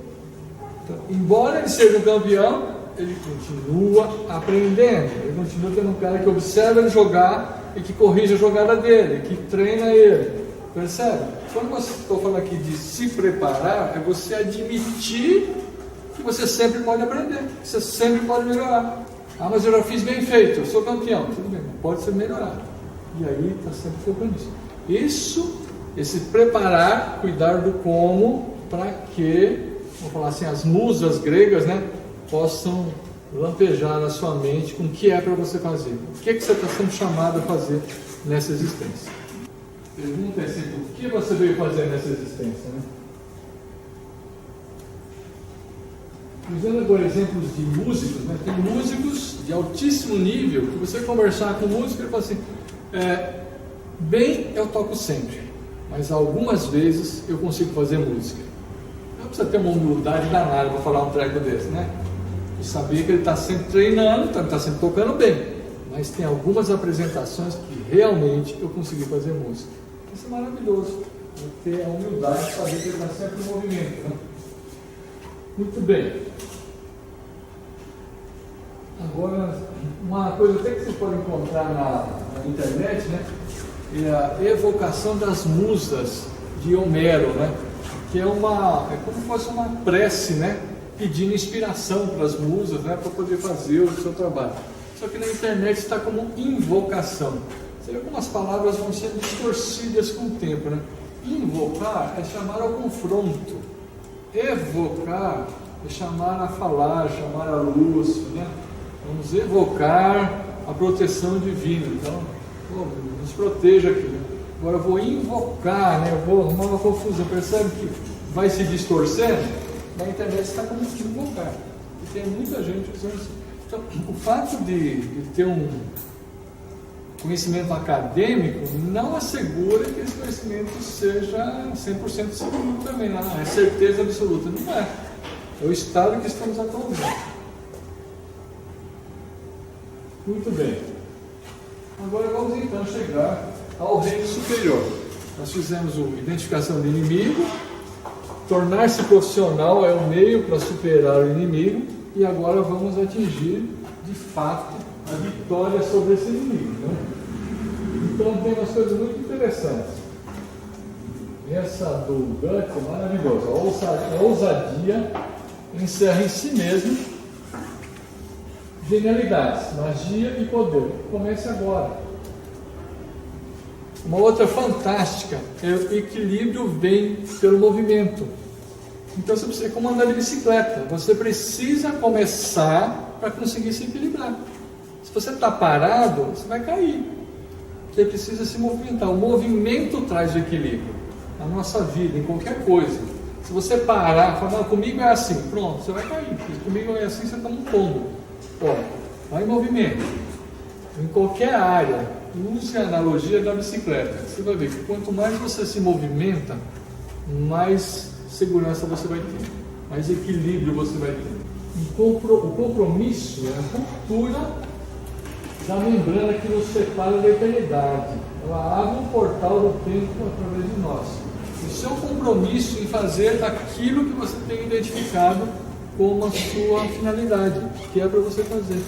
Então, embora ele seja um campeão, ele continua aprendendo, ele continua tendo um cara que observa ele jogar e que corrige a jogada dele, que treina ele, percebe? Quando você estou falando aqui de se preparar, é você admitir que você sempre pode aprender, que você sempre pode melhorar. Ah, mas eu já fiz bem feito, eu sou campeão, tudo bem, pode ser melhorado. E aí está sempre focando nisso. Isso, esse preparar, cuidar do como, para que, vamos falar assim, as musas gregas, né, possam lampejar na sua mente com o que é para você fazer. O que é que você está sendo chamado a fazer nessa existência? Pergunta é sempre: o que você veio fazer nessa existência, né? Usando agora exemplos de músicos, né? Tem músicos de altíssimo nível que você conversar com o músico, ele fala assim: bem, eu toco sempre, mas algumas vezes eu consigo fazer música. Não precisa ter uma humildade danada para falar um treco desse, né? E saber que ele está sempre treinando, está sempre tocando bem, mas tem algumas apresentações que realmente eu consegui fazer música. Isso é maravilhoso, ter a humildade de saber que ele está sempre em movimento, né? Muito bem. Agora, uma coisa até que você pode encontrar na internet, né, é a evocação das musas de Homero, né, que é como se fosse uma prece, né, pedindo inspiração para as musas, né, para poder fazer o seu trabalho. Só que na internet está como invocação. Você vê como as palavras vão sendo distorcidas com o tempo, né? Invocar é chamar ao confronto. Evocar é chamar a falar, chamar a luz, né? Vamos evocar a proteção divina. Então, nos proteja aqui, né? Agora eu vou invocar, né? Eu vou arrumar uma confusão. Percebe que vai se distorcendo? Na internet está como invocar. E tem muita gente usando isso. Então, o fato de ter um conhecimento acadêmico não assegura que esse conhecimento seja 100% seguro também, não é certeza absoluta, não é. É o estado que estamos atualmente. Muito bem. Agora vamos então chegar ao reino superior. Nós fizemos a identificação de inimigo, tornar-se profissional é o meio para superar o inimigo, e agora vamos atingir, de fato, a vitória sobre esse inimigo, né? Então tem umas coisas muito interessantes. Essa do Guts é maravilhosa. A ousadia encerra em si mesmo genialidades, magia e poder. Comece agora. Uma outra fantástica é o equilíbrio vem pelo movimento. Então você precisa, como andar de bicicleta, você precisa começar para conseguir se equilibrar. Se você está parado, você vai cair. Você precisa se movimentar. O movimento traz o equilíbrio na nossa vida, em qualquer coisa. Se você parar, falar, comigo é assim, pronto, você vai cair. Se comigo é assim, você está um tombo. Olha, vai em movimento. Em qualquer área, use a analogia da bicicleta. Você vai ver que quanto mais você se movimenta, mais segurança você vai ter, mais equilíbrio você vai ter. O compromisso é a ruptura da membrana que nos separa da eternidade. Ela abre um portal do tempo através de nós. O seu compromisso em fazer daquilo que você tem identificado como a sua finalidade, que é para você fazer.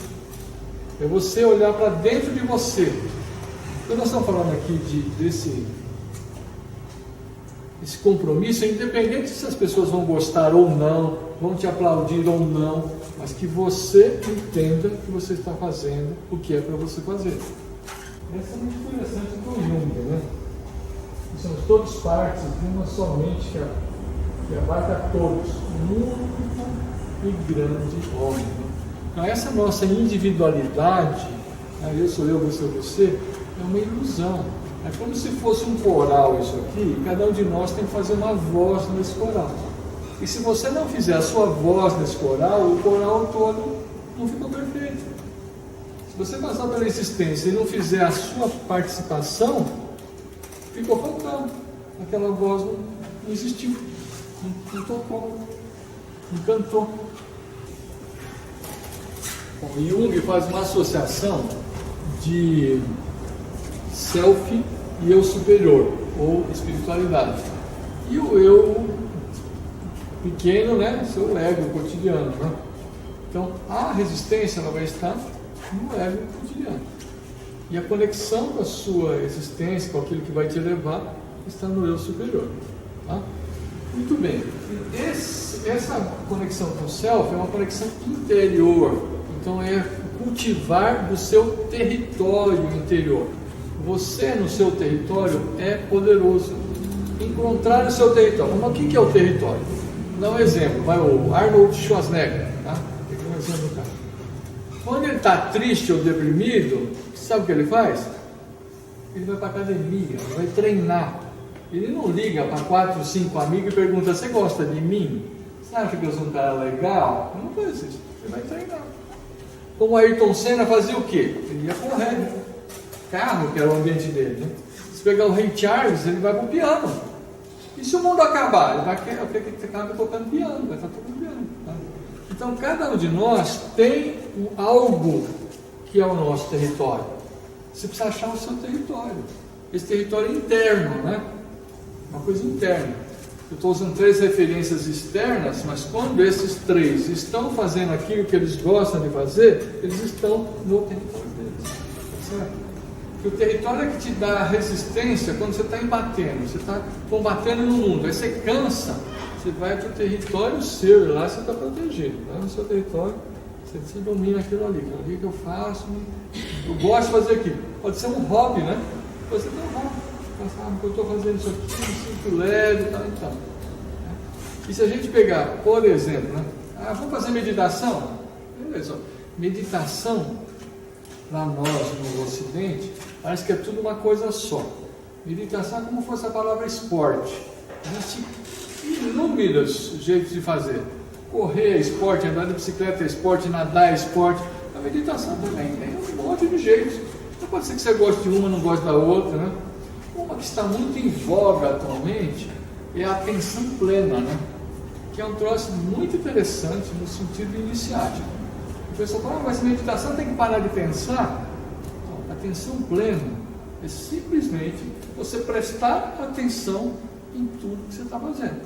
É você olhar para dentro de você. Então nós estamos falando aqui desse compromisso, independente se as pessoas vão gostar ou não, vão te aplaudir ou não, mas que você entenda que você está fazendo o que é para você fazer. Essa é muito interessante do Jung, né? Somos todos partes de uma só mente que abarca todos, um único e grande homem. Então essa nossa individualidade, eu sou eu, você é você, é uma ilusão. É como se fosse um coral isso aqui, e cada um de nós tem que fazer uma voz nesse coral. E se você não fizer a sua voz nesse coral, o coral todo não ficou perfeito. Se você passar pela existência e não fizer a sua participação, ficou faltando. Aquela voz não existiu, não tocou, não cantou. Bom, Jung faz uma associação de self e eu superior, ou espiritualidade. E o eu pequeno, né, seu ego cotidiano, né? Então, a resistência ela vai estar no ego cotidiano. E a conexão com a sua existência, com aquilo que vai te levar, está no eu superior. Tá? Muito bem. Essa conexão com o self é uma conexão interior. Então, é cultivar do seu território interior. Você no seu território é poderoso. Encontrar o seu território. Mas o que é o território? Vou dar um exemplo. Vai o Arnold Schwarzenegger. Tá? Tem um exemplo do cara. Quando ele está triste ou deprimido, sabe o que ele faz? Ele vai para a academia, vai treinar. Ele não liga para 4, 5 amigos e pergunta: você gosta de mim? Você acha que eu sou um cara legal? Não faz isso. Ele vai treinar. Como Ayrton Senna fazia o quê? Ele ia correr. Carro, que era o ambiente dele, né? Se pegar o Ray Charles, ele vai para o piano. E se o mundo acabar? Ele vai acabar tocando piano, vai estar tocando piano. Tá? Então, cada um de nós tem algo que é o nosso território. Você precisa achar o seu território. Esse território interno, né? Uma coisa interna. Eu estou usando 3 referências externas, mas quando esses 3 estão fazendo aquilo que eles gostam de fazer, eles estão no território deles. Tá certo? Que o território é que te dá resistência quando você está embatendo, você está combatendo no mundo. Aí você cansa, você vai para o território seu, e lá você está protegido. Lá no seu território, você domina aquilo ali. O que eu faço? Eu gosto de fazer aquilo. Pode ser um hobby, né? Você tem um hobby. Eu estou fazendo isso aqui, me sinto leve, tal, então. E se a gente pegar, por exemplo, né? Vamos fazer meditação? Beleza. Meditação, para nós no Ocidente, parece que é tudo uma coisa só. Meditação é como se fosse a palavra esporte. Existem inúmeros jeitos de fazer. Correr é esporte, andar de bicicleta é esporte, nadar é esporte. A meditação também tem um monte de jeitos. Então pode ser que você goste de uma e não goste da outra, né? Uma que está muito em voga atualmente é a atenção plena, né? Que é um troço muito interessante no sentido iniciático. O pessoal fala: mas meditação tem que parar de pensar. Então, atenção plena é simplesmente você prestar atenção em tudo que você está fazendo.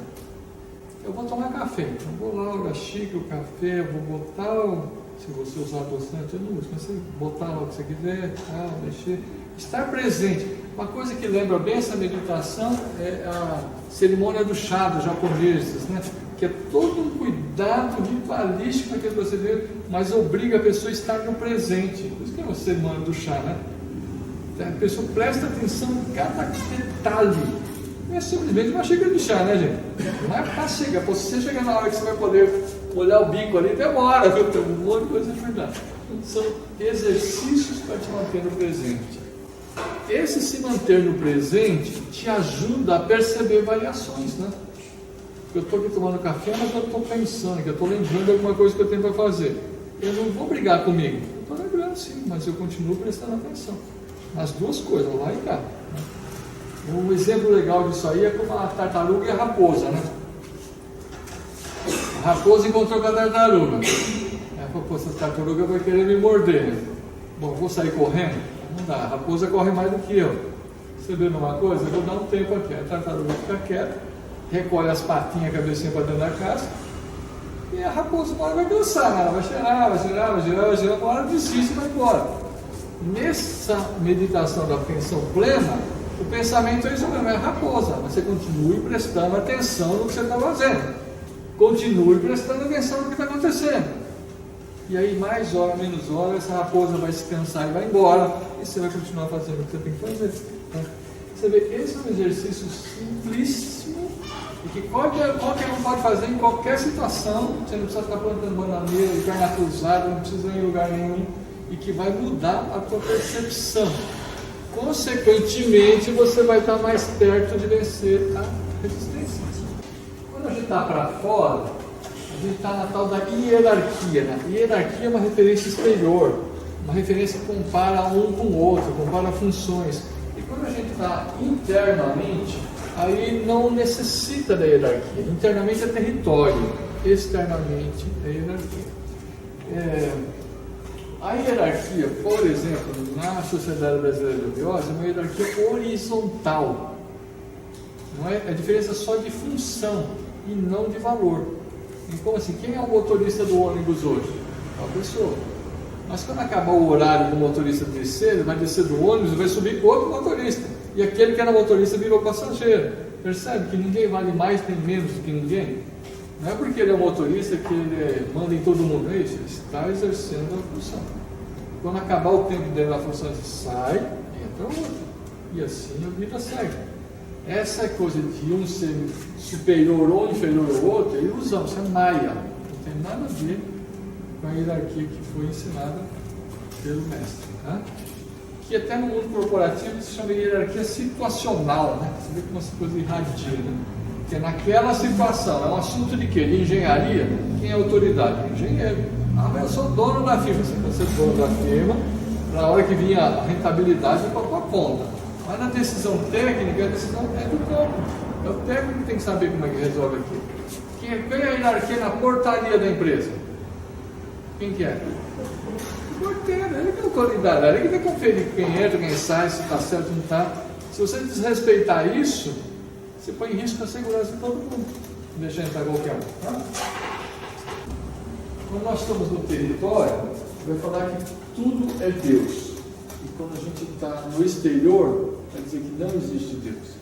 Eu vou tomar café, então vou lá, xícara, o café, vou botar, se você usar bastante, eu não uso, mas você botar lá o que você quiser, mexer, estar presente. Uma coisa que lembra bem essa meditação é a cerimônia do chá dos japoneses, né? Que é todo um cuidado ritualístico naquele procedimento, mas obriga a pessoa a estar no presente. Por isso que é uma cerimônia do chá, né? A pessoa presta atenção em cada detalhe. Não é simplesmente uma xícara de chá, né, gente? Não é para chegar. Para você chegar na hora que você vai poder olhar o bico ali, demora, viu? Tem um monte de coisa de verdade. São exercícios para te manter no presente. Esse se manter no presente te ajuda a perceber variações, né? Eu estou aqui tomando café, mas eu estou pensando, que eu estou lembrando de alguma coisa que eu tenho para fazer. Eu não vou brigar comigo. Eu estou lembrando sim, mas eu continuo prestando atenção. As duas coisas, lá e cá. Um exemplo legal disso aí é como a tartaruga e a raposa, né? A raposa encontrou com a tartaruga. Ela falou, pô, essa tartaruga vai querer me morder, né? Bom, eu vou sair correndo? Não dá, a raposa corre mais do que eu. Você vê numa coisa? Eu vou dar um tempo aqui. A tartaruga fica quieta, recolhe as patinhas, a cabecinha para dentro da casca, e a raposa uma hora vai cansar, né? Ela vai cheirar, uma hora desiste e vai embora. Nessa meditação da atenção plena, o pensamento é isso mesmo, é a raposa. Você continue prestando atenção no que você está fazendo. Continue prestando atenção no que está acontecendo. E aí, mais hora, menos hora, essa raposa vai se cansar e vai embora. E você vai continuar fazendo o que você tem que fazer. Tá? Você vê, esse é um exercício simplíssimo e que qualquer um pode fazer em qualquer situação. Você não precisa ficar plantando bananeira, de perna cruzada, não precisa ir em lugar nenhum. E que vai mudar a tua percepção. Consequentemente, você vai estar mais perto de vencer a resistência. Quando a gente está para fora, a gente está na tal da hierarquia. Né? Hierarquia é uma referência exterior, uma referência que compara um com o outro, compara funções. E quando a gente está internamente, aí não necessita da hierarquia. Internamente é território, externamente é hierarquia. A hierarquia, por exemplo, na Sociedade Brasileira de Obiose, é uma hierarquia horizontal. Não é a diferença só de função e não de valor. Então, assim, quem é o motorista do ônibus hoje? É uma pessoa. Mas quando acabar o horário do motorista descer, ele vai descer do ônibus e vai subir outro motorista. E aquele que era motorista virou passageiro. Percebe que ninguém vale mais nem menos do que ninguém? Não é porque ele é motorista que ele manda em todo mundo, é isso? Ele está exercendo a função. Quando acabar o tempo dele na função, ele sai, entra outro. E assim a vida segue. Essa coisa de um ser superior ou inferior ao outro é ilusão, isso é maia. Não tem nada a ver com a hierarquia que foi ensinada pelo mestre. Tá? Que até no mundo corporativo se chama de hierarquia situacional, né? Você vê como essa coisa irradia, né? Porque naquela situação, é um assunto de quê? De engenharia? Quem é a autoridade? Engenheiro. Ah, mas eu sou dono da firma. Você pode ser dono da firma, na hora que vinha a rentabilidade para a tua conta. Mas na decisão técnica, a decisão é do campo. É o técnico que tem que saber como é que resolve aquilo. Quem é a hierarquia na portaria da empresa? Quem que é? O porteiro, ele que é a autoridade, ele que tem que conferir quem entra, quem sai, se está certo ou não está. Se você desrespeitar isso, você põe em risco a segurança de todo mundo, deixar entrar qualquer um. Tá? Quando nós estamos no território, vai falar que tudo é Deus. E quando a gente está no exterior, vai dizer que não existe Deus.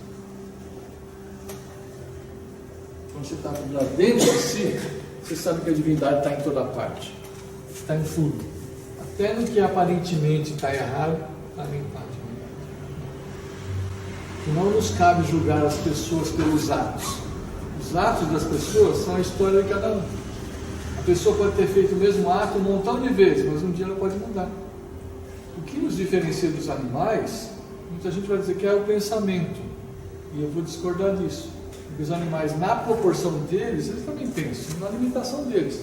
Quando você está lá dentro de si, você sabe que a divindade está em toda parte. Está em tudo. Até no que aparentemente está errado, está em parte. Não nos cabe julgar as pessoas pelos atos. Os atos das pessoas são a história de cada um. A pessoa pode ter feito o mesmo ato um montão de vezes, mas um dia ela pode mudar. O que nos diferencia dos animais, muita gente vai dizer que é o pensamento. E eu vou discordar disso. Porque os animais, na proporção deles, eles também pensam, na limitação deles.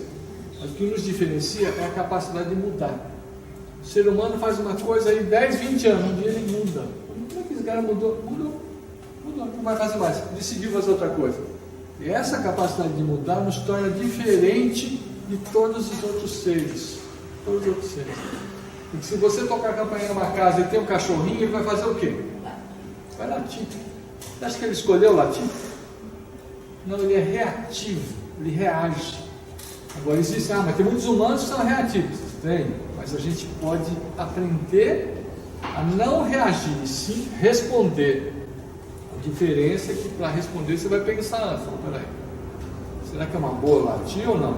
Mas o que nos diferencia é a capacidade de mudar. O ser humano faz uma coisa aí 10, 20 anos, um dia ele muda. Como é que esse cara mudou? Mudou, não vai fazer mais, decidiu fazer outra coisa. E essa capacidade de mudar nos torna diferente de todos os outros seres. Todos os outros seres. Porque se você tocar a campainha numa casa e tem um cachorrinho, ele vai fazer o quê? Vai latir. Você acha que ele escolheu latir? Não, ele é reativo, ele reage. Agora existe, mas tem muitos humanos que são reativos. Tem, mas a gente pode aprender a não reagir, e sim responder. A diferença é que para responder você vai pensar, peraí, será que é uma boa latir ou não?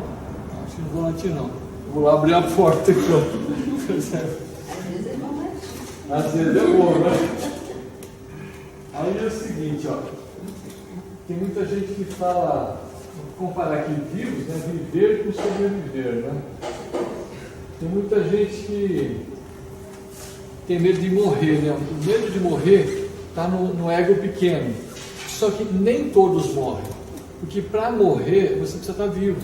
Acho que não vou latir não. Vou lá abrir a porta e pronto. Às vezes é bom latir. Às vezes é bom, né? Aí é o seguinte, ó. Tem muita gente que fala, vou comparar aqui vivos, né? Viver com sobreviver, né? Tem muita gente que tem medo de morrer, né? O medo de morrer está no ego pequeno. Só que nem todos morrem. Porque para morrer você precisa estar vivo.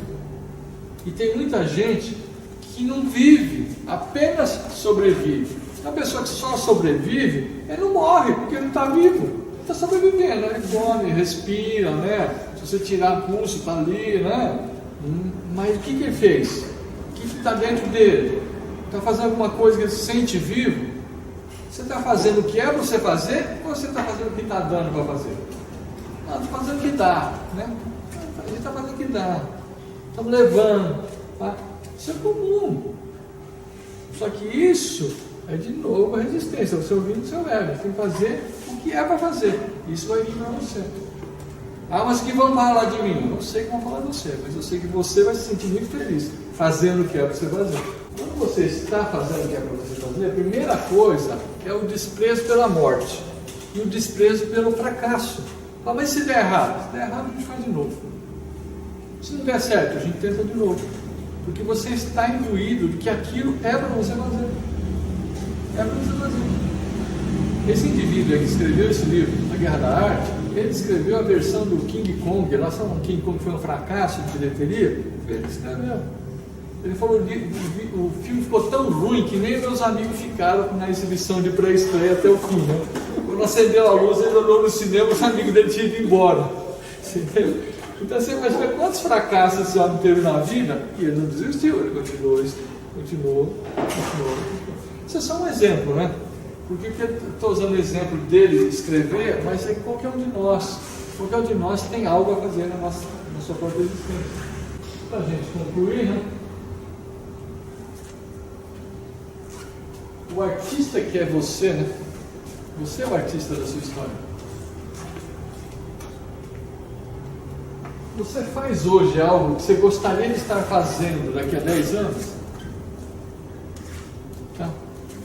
E tem muita gente que não vive, apenas sobrevive. A pessoa que só sobrevive, ele não morre, porque ele não está vivo. Está sobrevivendo, ele come, respira, né? Se você tirar pulso, está ali, né? Mas o que ele fez? O que está dentro dele? Está fazendo alguma coisa que ele se sente vivo? Você está fazendo o que é para você fazer, ou você está fazendo o que está dando para fazer? Não, estou fazendo o que dá, né? A gente está fazendo o que dá. Estamos levando, tá? Isso é comum. Só que isso é de novo a resistência, o seu ouvido e o seu ego. Você tem que fazer o que é para fazer. Isso vai vir para você. Ah, mas que vão falar de mim? Eu não sei que vão falar de você, mas eu sei que você vai se sentir muito feliz fazendo o que é para você fazer. Quando você está fazendo o que é para você fazer, a primeira coisa é o desprezo pela morte e o desprezo pelo fracasso. Ah, mas se der errado? Se der errado, a gente faz de novo. Se não der certo, a gente tenta de novo. Porque você está imbuído de que aquilo é para você fazer. É para você fazer. Esse indivíduo que escreveu esse livro, A Guerra da Arte, ele escreveu a versão do King Kong. Lá sabe que King Kong foi um fracasso de bilheteria? Ele escreveu. Ele falou, o filme ficou tão ruim que nem meus amigos ficaram na exibição de pré-estreia até o fim, né? Quando acendeu a luz, ele olhou no cinema, os amigos dele tinham ido embora. Então você imagina quantos fracassos esse homem teve na vida, e ele não desistiu, ele continuou. Isso é só um exemplo, né? Porque eu estou usando o exemplo dele escrever, mas é qualquer um de nós. Qualquer um de nós tem algo a fazer na sua própria existência. Para a gente concluir, né? O artista que é você, né? Você é o artista da sua história. Você faz hoje algo que você gostaria de estar fazendo daqui a 10 anos? Tá?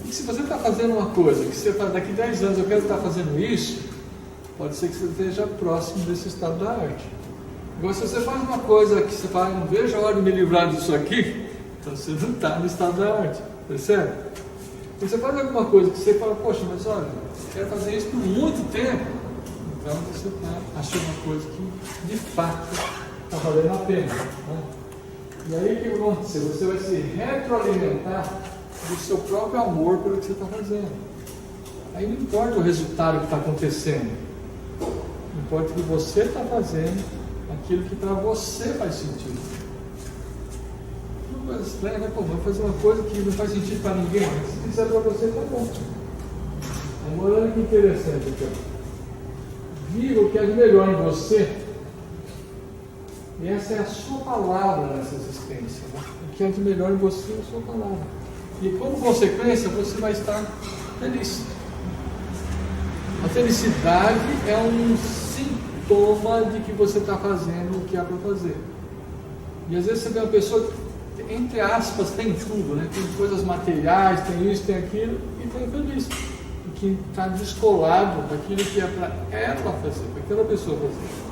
E se você está fazendo uma coisa que você fala, daqui a 10 anos eu quero estar fazendo isso, pode ser que você esteja próximo desse estado da arte. Agora, se você faz uma coisa que você fala, não vejo a hora de me livrar disso aqui, então você não está no estado da arte, percebe? Se você faz alguma coisa que você fala, poxa, mas olha, eu quero fazer isso por muito tempo, então você está achando uma coisa que de fato está valendo a pena. Né? E aí o que vai acontecer? Você vai se retroalimentar do seu próprio amor pelo que você está fazendo. Aí não importa o resultado que está acontecendo, importa o que você está fazendo, aquilo que para você faz sentido. Uma coisa estranha, né? Pô, vou fazer uma coisa que não faz sentido para ninguém, mas se quiser para você, tá bom. Agora, olha que interessante aqui. Viva o que é de melhor em você, e essa é a sua palavra nessa existência. Né? O que é de melhor em você é a sua palavra. E como consequência, você vai estar feliz. A felicidade é um sintoma de que você está fazendo o que há para fazer. E às vezes você vê uma pessoa que, entre aspas, tem tudo, né? Tem coisas materiais, tem isso, tem aquilo, e está infeliz. E que está descolado daquilo que é para ela fazer, para aquela pessoa fazer.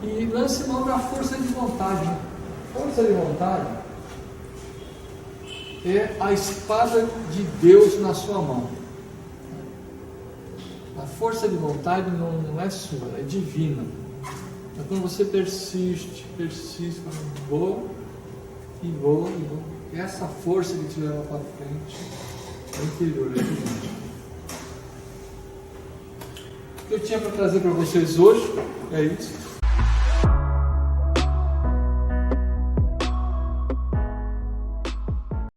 E lance mão da força de vontade. Né? Força de vontade é a espada de Deus na sua mão. A força de vontade não é sua, é divina. Então quando você persiste, vou, essa força que te leva para frente é interior, é divina. O que eu tinha para trazer para vocês hoje é isso.